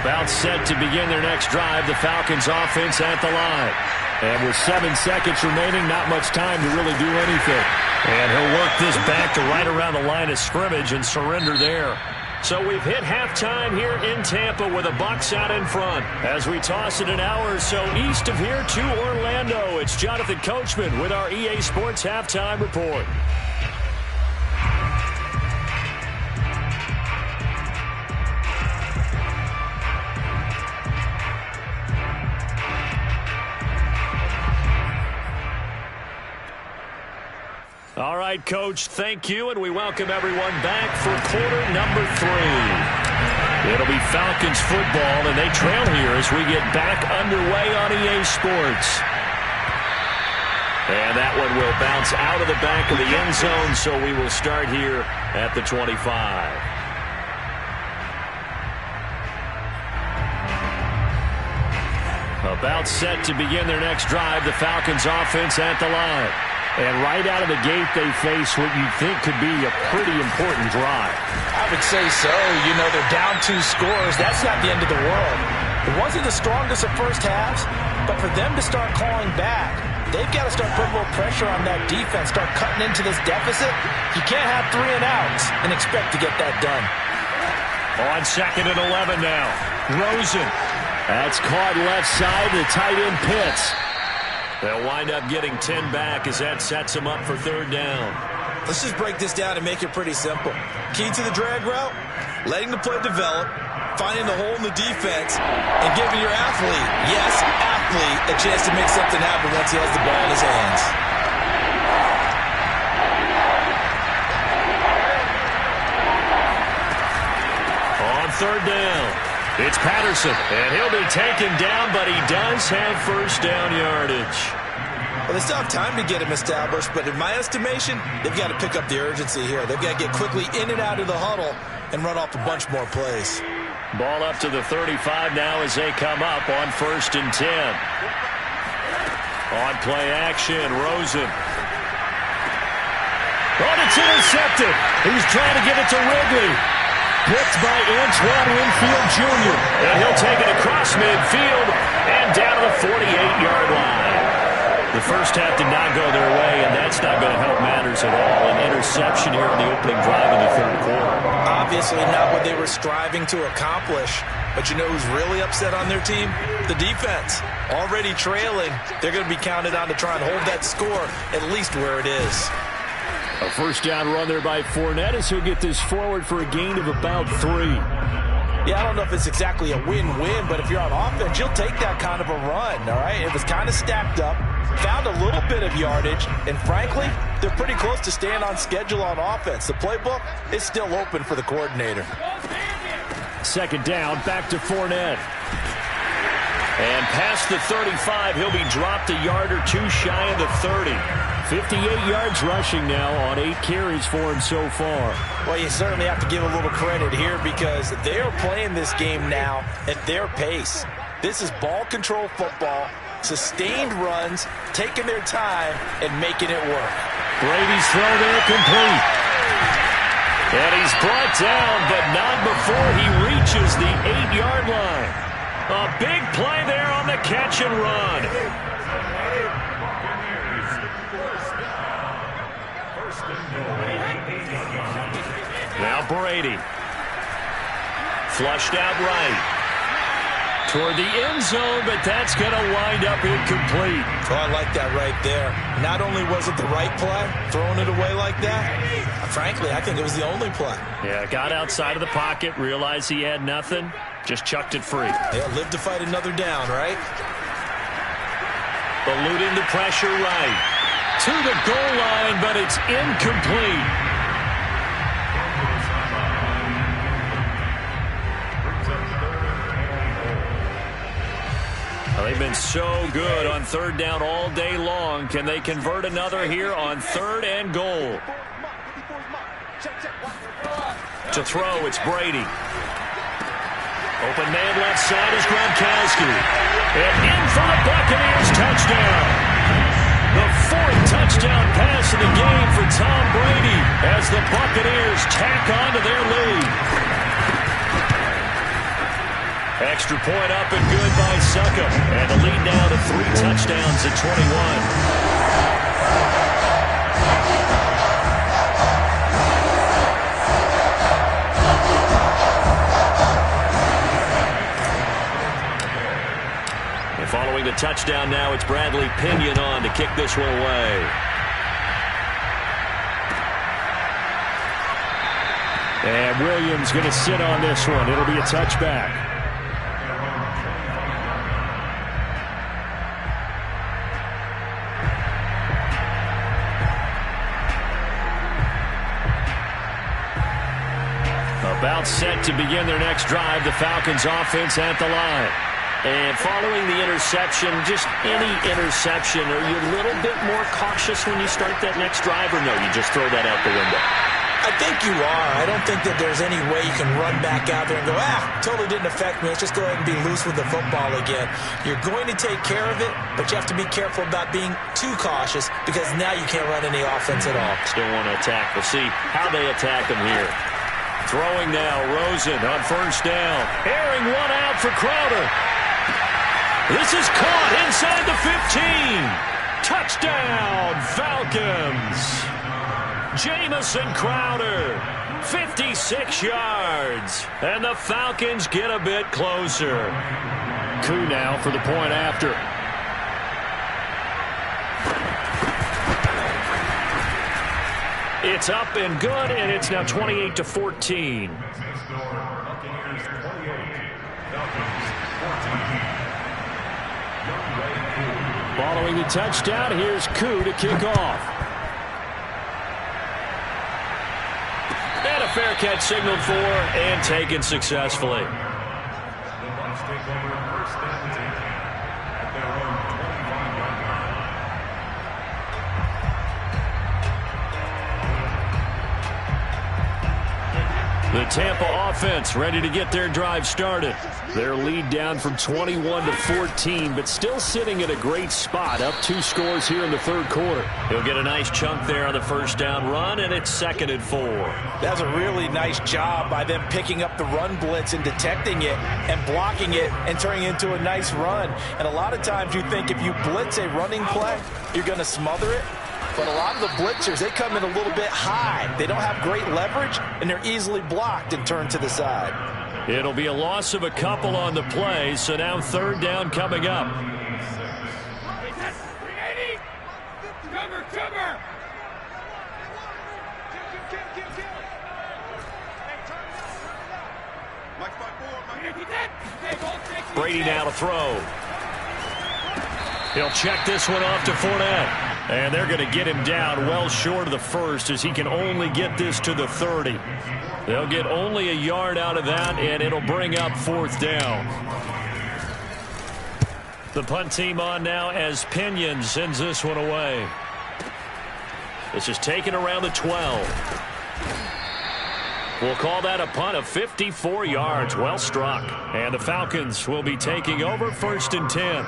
About set to begin their next drive, the Falcons offense at the line. And with 7 seconds remaining, not much time to really do anything. And he'll work this back to right around the line of scrimmage and surrender there. So we've hit halftime here in Tampa with the Bucs out in front. As we toss it an hour or so east of here to Orlando, it's Jonathan Coachman with our EA Sports Halftime Report. All right, Coach, thank you, and we welcome everyone back for quarter number 3. It'll be Falcons football, and they trail here as we get back underway on EA Sports. And that one will bounce out of the back of the end zone, so we will start here at the 25. About set to begin their next drive, the Falcons offense at the line. And right out of the gate, they face what you'd think could be a pretty important drive. I would say so. You know, they're down 2 scores. That's not the end of the world. It wasn't the strongest of first halves, but for them to start clawing back, they've got to start putting a little pressure on that defense, start cutting into this deficit. You can't have 3 and outs and expect to get that done. On 2nd and 11 now. Rosen. That's caught left side. The tight end Pitts. They'll wind up getting 10 back as that sets them up for 3rd down. Let's just break this down and make it pretty simple. Key to the drag route, letting the play develop, finding the hole in the defense, and giving your athlete, yes, athlete, a chance to make something happen once he has the ball in his hands. On 3rd down, it's Patterson, and he'll be taken down, but he does have 1st down yardage. Well, they still have time to get him established, but in my estimation, they've got to pick up the urgency here. They've got to get quickly in and out of the huddle and run off a bunch more plays. Ball up to the 35 now as they come up on 1st and 10. On play action, Rosen. Oh, it's intercepted. He's trying to get it to Wrigley. Picked by Antoine Winfield Jr. And he'll take it across midfield and down to the 48-yard line. The first half did not go their way, and that's not going to help matters at all. An interception here in the opening drive of the 3rd quarter. Obviously not what they were striving to accomplish. But you know who's really upset on their team? The defense. Already trailing. They're going to be counted on to try and hold that score at least where it is. A 1st down run there by Fournette as he'll get this forward for a gain of about 3. Yeah, I don't know if it's exactly a win-win, but if you're on offense, you'll take that kind of a run, all right? It was kind of stacked up, found a little bit of yardage, and frankly, they're pretty close to staying on schedule on offense. The playbook is still open for the coordinator. 2nd down, back to Fournette. And past the 35, he'll be dropped a yard or 2 shy of the 30. 58 yards rushing now on 8 carries for him so far. Well, you certainly have to give a little credit here because they are playing this game now at their pace. This is ball control football, sustained runs, taking their time, and making it work. Brady's throw there complete. And he's brought down, but not before he reaches the 8-yard line. A big play there on the catch and run. Now Brady. Flushed out right. Toward the end zone, but that's going to wind up incomplete. Oh, I like that right there. Not only was it the right play, throwing it away like that, frankly, I think it was the only play. Yeah, got outside of the pocket, realized he had nothing, just chucked it free. Yeah, live to fight another down, right? Eluding the pressure right. To the goal line, but it's incomplete. They've been so good on 3rd down all day long. Can they convert another here on 3rd and goal? To throw, it's Brady. Open man left side is Gronkowski. And in for the Buccaneers touchdown. The 4th touchdown pass of the game for Tom Brady as the Buccaneers tack on to their lead. Extra point up and good by Succop. And the lead now to 3 touchdowns at 21. Following the touchdown now, it's Bradley Pinion on to kick this one away. And Williams going to sit on this one. It'll be a touchback. About set to begin their next drive, the Falcons offense at the line. And following the interception, just any interception, are you a little bit more cautious when you start that next drive, or no, you just throw that out the window? I think you are. I don't think that there's any way you can run back out there and go, totally didn't affect me. Let's just go ahead and be loose with the football again. You're going to take care of it, but you have to be careful about being too cautious because now you can't run any offense at all. Still want to attack. We'll see how they attack them here. Throwing now, Rosen on first down. Airing one out for Crowder. This is caught inside the 15. Touchdown, Falcons. Jamison Crowder, 56 yards. And the Falcons get a bit closer. Koo now for the point after. It's up and good, and it's now 28-14. Following the touchdown, here's Koo to kick off. And a fair catch signaled for and taken successfully. The Tampa offense ready to get their drive started. Their lead down from 21-14, but still sitting at a great spot, up 2 scores here in the third quarter. He'll get a nice chunk there on the first down run, and it's 2nd and 4. That's a really nice job by them picking up the run blitz and detecting it and blocking it and turning it into a nice run. And a lot of times you think if you blitz a running play, you're going to smother it. But a lot of the blitzers, they come in a little bit high. They don't have great leverage, and they're easily blocked and turned to the side. It'll be a loss of a couple on the play, so now 3rd down coming up. Brady now to throw. He'll check this one off to Fournette. And they're going to get him down well short of the first as he can only get this to the 30. They'll get only a yard out of that, and it'll bring up 4th down. The punt team on now as Pinion sends this one away. This is taken around the 12. We'll call that a punt of 54 yards. Well struck. And the Falcons will be taking over 1st and 10.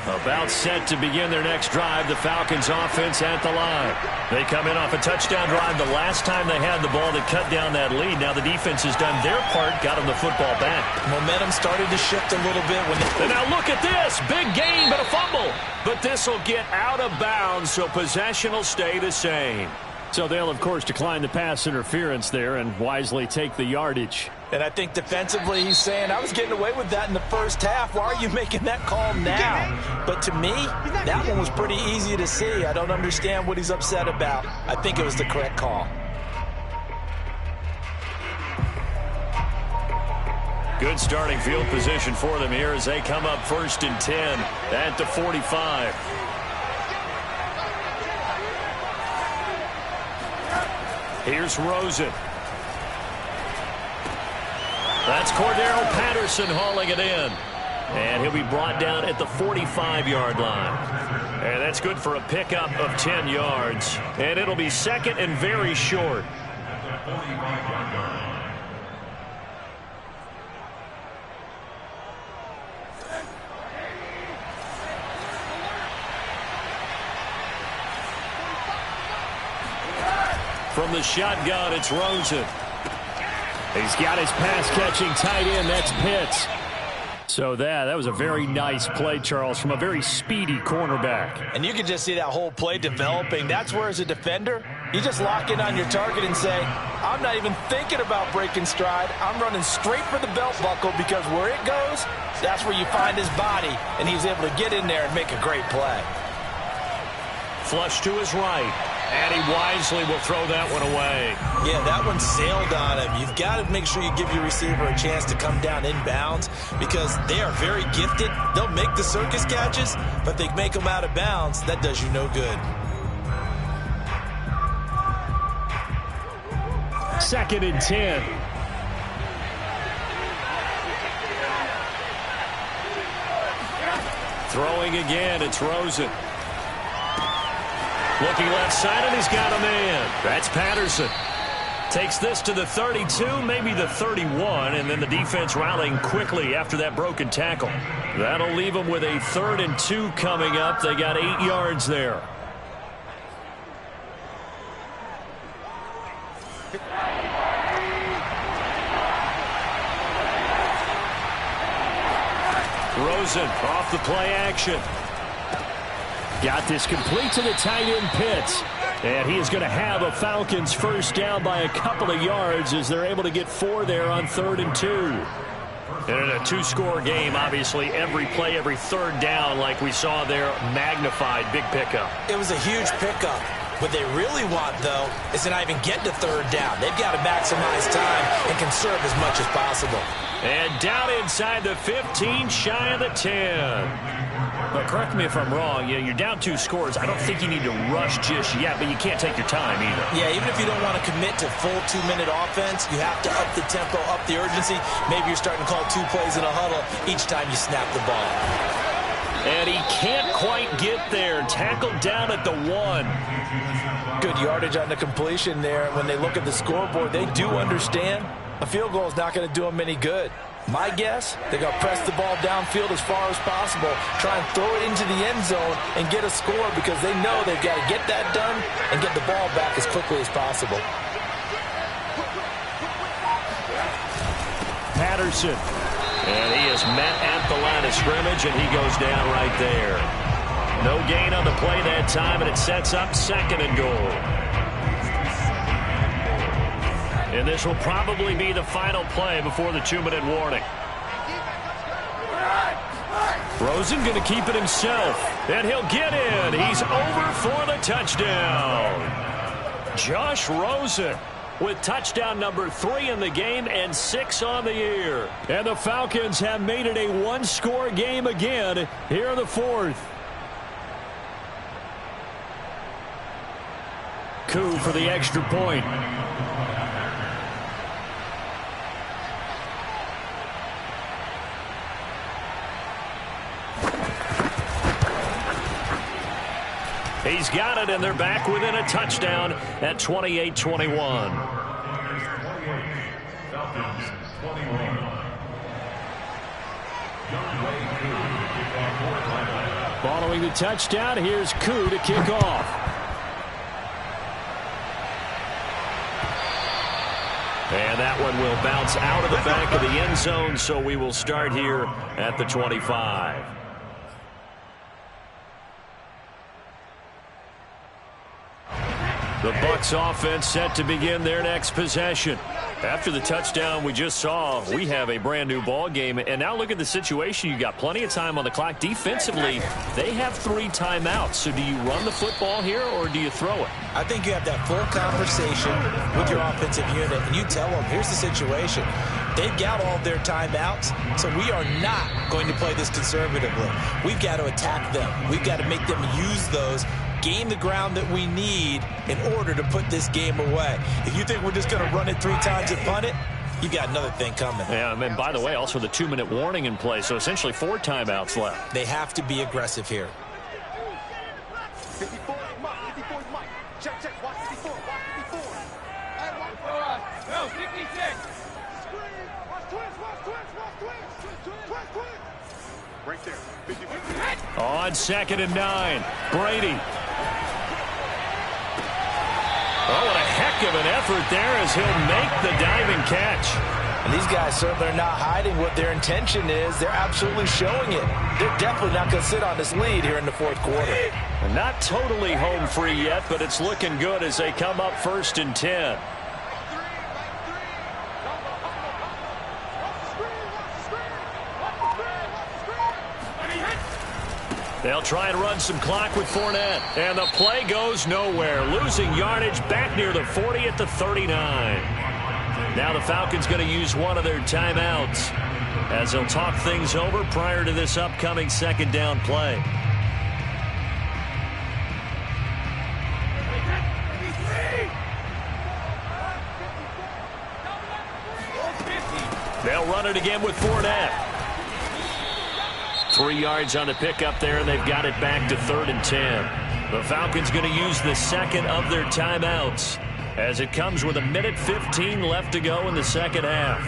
About set to begin their next drive, the Falcons offense at the line. They come in off a touchdown drive the last time they had the ball to cut down that lead. Now the defense has done their part, got them the football back. Momentum started to shift a little bit. And now look at this. Big gain, but a fumble. But this will get out of bounds, so possession will stay the same. So they'll, of course, decline the pass interference there and wisely take the yardage. And I think defensively he's saying, I was getting away with that in the first half. Why are you making that call now? But to me, that one was pretty easy to see. I don't understand what he's upset about. I think it was the correct call. Good starting field position for them here as they come up 1st and 10 at the 45. Here's Rosen. That's Cordero Patterson hauling it in. And he'll be brought down at the 45-yard line. And that's good for a pickup of 10 yards. And it'll be 2nd and very short. From the shotgun, it's Rosen. He's got his pass-catching tight end. That's Pitts. So that was a very nice play, Charles, from a very speedy cornerback. And you can just see that whole play developing. That's where, as a defender, you just lock in on your target and say, I'm not even thinking about breaking stride. I'm running straight for the belt buckle, because where it goes, that's where you find his body. And he was able to get in there and make a great play. Flush to his right. And he wisely will throw that one away. Yeah, that one sailed on him. You've got to make sure you give your receiver a chance to come down inbounds, because they are very gifted. They'll make the circus catches, but they make them out of bounds. That does you no good. 2nd and 10. Throwing again, it's Rosen. Looking left side, and he's got a man. That's Patterson. Takes this to the 32, maybe the 31, and then the defense rallying quickly after that broken tackle. That'll leave them with a 3rd and 2 coming up. They got 8 yards there. Rosen off the play action. Got this complete to the tight end, Pitts. And he is going to have a Falcons first down by a couple of yards as they're able to get 4 there on 3rd and 2. And in a 2-score game, obviously, every play, every 3rd down, like we saw there, magnified. Big pickup. It was a huge pickup. What they really want, though, is to not even get to 3rd down. They've got to maximize time and conserve as much as possible. And down inside the 15, shy of the 10. But correct me if I'm wrong, you're down 2 scores. I don't think you need to rush just yet, but you can't take your time either. Yeah, even if you don't want to commit to full 2-minute offense, you have to up the tempo, up the urgency. Maybe you're starting to call 2 plays in a huddle each time you snap the ball. And he can't quite get there. Tackled down at the 1. Good yardage on the completion there. When they look at the scoreboard, they do understand a field goal is not going to do them any good. My guess, they're going to press the ball downfield as far as possible, try and throw it into the end zone and get a score, because they know they've got to get that done and get the ball back as quickly as possible. Patterson. And he is met at the line of scrimmage, and he goes down right there. No gain on the play that time, and it sets up 2nd and goal. And this will probably be the final play before the 2-minute warning. Rosen going to keep it himself, and he'll get in. He's over for the touchdown. Josh Rosen with touchdown number 3 in the game and 6 on the year. And the Falcons have made it a 1-score game again here in the 4th. Koo for the extra point. He's got it, and they're back within a touchdown at 28-21. Following the touchdown, here's Koo to kick off. And that one will bounce out of the back of the end zone, so we will start here at the 25. The Bucs offense set to begin their next possession. After the touchdown we just saw, we have a brand new ball game. And now look at the situation. You got plenty of time on the clock. Defensively, they have 3 timeouts. So do you run the football here, or do you throw it? I think you have that full conversation with your offensive unit, and you tell them, here's the situation. They've got all their timeouts, so we are not going to play this conservatively. We've got to attack them. We've got to make them use those, gain the ground that we need in order to put this game away. If you think we're just going to run it 3 times and punt it, you got another thing coming. Yeah, and by the way, also the 2-minute warning in play, so essentially 4 timeouts left. They have to be aggressive here. 54, Mike. Check, watch 54, watch 54. And watch 56. Watch twins. Right there, 50. On 2nd and 9, Brady. Oh, what a heck Heck of an effort there as he'll make the diving catch. And these guys certainly are not hiding what their intention is. They're absolutely showing it. They're definitely not going to sit on this lead here in the fourth quarter. And not totally home free yet, but it's looking good as they come up 1st and 10. They'll try and run some clock with Fournette. And the play goes nowhere. Losing yardage back near the 40 at the 39. Now the Falcons going to use one of their timeouts as they'll talk things over prior to this upcoming 2nd down play. They'll run it again with Fournette. 3 yards on the pickup there, and they've got it back to 3rd and 10. The Falcons going to use the second of their timeouts as it comes with 1:15 left to go in the second half.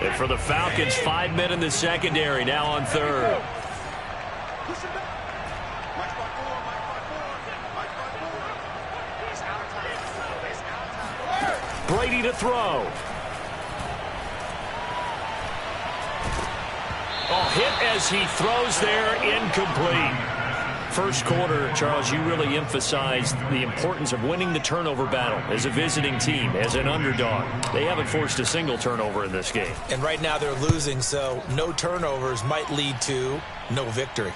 And for the Falcons, 5 men in the secondary now on 3rd. Brady to throw. Oh, hit as he throws there, incomplete. First quarter, Charles, you really emphasized the importance of winning the turnover battle as a visiting team, as an underdog. They haven't forced a single turnover in this game. And right now they're losing, so no turnovers might lead to no victory.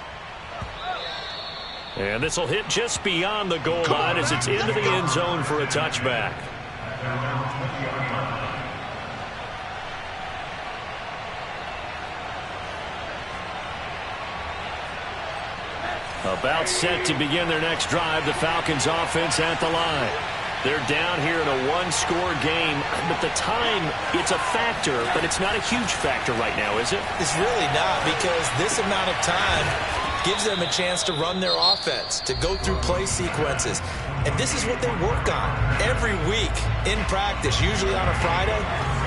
And this will hit just beyond the goal line as it's into the end zone for a touchback. About set to begin their next drive, the Falcons offense at the line. They're down here in a one-score game, but the time, it's a factor, but it's not a huge factor right now, is it? It's really not, because this amount of time gives them a chance to run their offense, to go through play sequences. And this is what they work on every week in practice, usually on a Friday.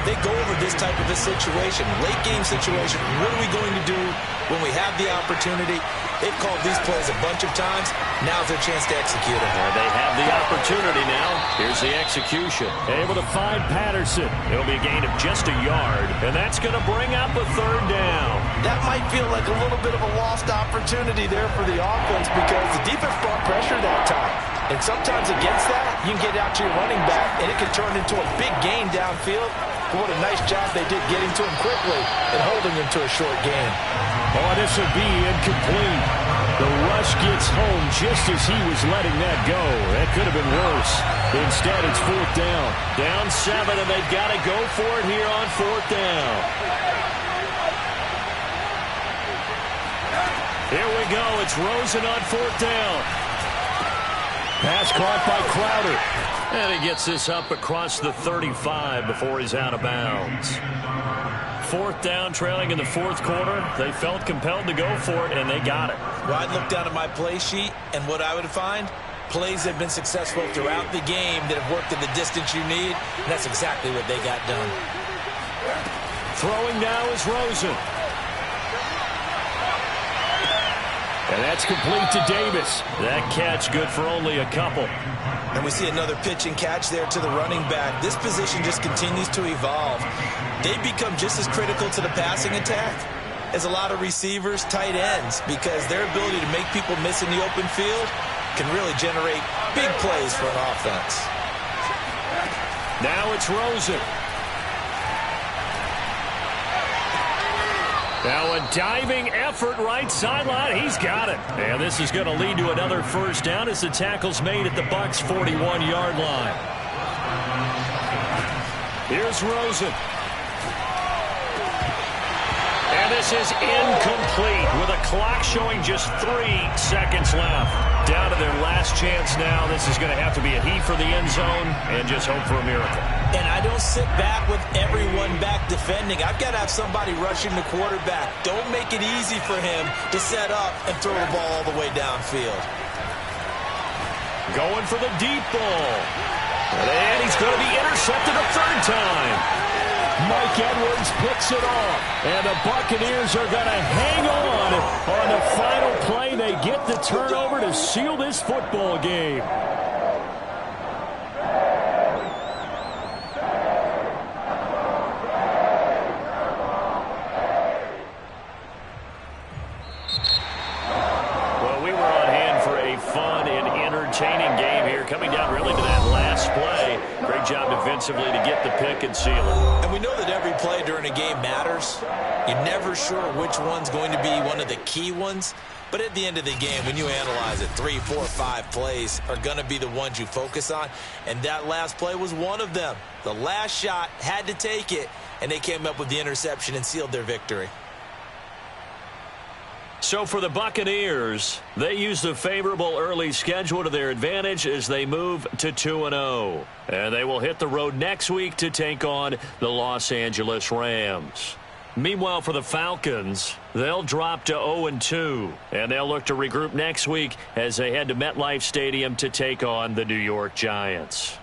They go over this type of a situation, late game situation. What are we going to do when we have the opportunity? They've called these plays a bunch of times. Now's their chance to execute them. They have the opportunity now. Here's the execution. Able to find Patterson. It'll be a gain of just a yard, and that's going to bring up a 3rd down. That might feel like a little bit of a lost opportunity there for the offense because the defense brought pressure that time. And sometimes against that, you can get out to your running back, and it can turn into a big gain downfield. But what a nice job they did getting to him quickly and holding him to a short gain. Oh, this will be incomplete. The rush gets home just as he was letting that go. That could have been worse. Instead, it's 4th down. Down 7, and they've got to go for it here on 4th down. Here we go. It's Rosen on 4th down. Pass caught by Crowder. And he gets this up across the 35 before he's out of bounds. 4th down, trailing in the 4th quarter. They felt compelled to go for it, and they got it. Well, I'd look down at my play sheet, and what I would find, plays that have been successful throughout the game that have worked in the distance you need, and that's exactly what they got done. Throwing now is Rosen. And that's complete to Davis. That catch good for only a couple. And we see another pitch and catch there to the running back. This position just continues to evolve. They become just as critical to the passing attack as a lot of receivers, tight ends, because their ability to make people miss in the open field can really generate big plays for an offense. Now it's Rosen. Now a diving effort right sideline. He's got it. And this is going to lead to another 1st down as the tackle's made at the Bucs' 41-yard line. Here's Rosen. And this is incomplete with a clock showing just 3 seconds left. Down to their last chance now. This is going to have to be a heave for the end zone and just hope for a miracle. And I don't sit back with everyone back defending. I've got to have somebody rushing the quarterback. Don't make it easy for him to set up and throw the ball all the way downfield. Going for the deep ball. And he's going to be intercepted a 3rd time. Mike Edwards picks it off. And the Buccaneers are going to hang on the final play. They get the turnover to seal this football game. Well, we were on hand for a fun and entertaining game here, coming down really to that last play. Great job defensively to get the pick and seal it. And we know that every play during a game matters. You're never sure which one's going to be one of the key ones. But at the end of the game, when you analyze it, 3, 4, 5 plays are going to be the ones you focus on. And that last play was one of them. The last shot had to take it, and they came up with the interception and sealed their victory. So for the Buccaneers, they use the favorable early schedule to their advantage as they move to 2-0. And they will hit the road next week to take on the Los Angeles Rams. Meanwhile, for the Falcons, they'll drop to 0-2. And they'll look to regroup next week as they head to MetLife Stadium to take on the New York Giants.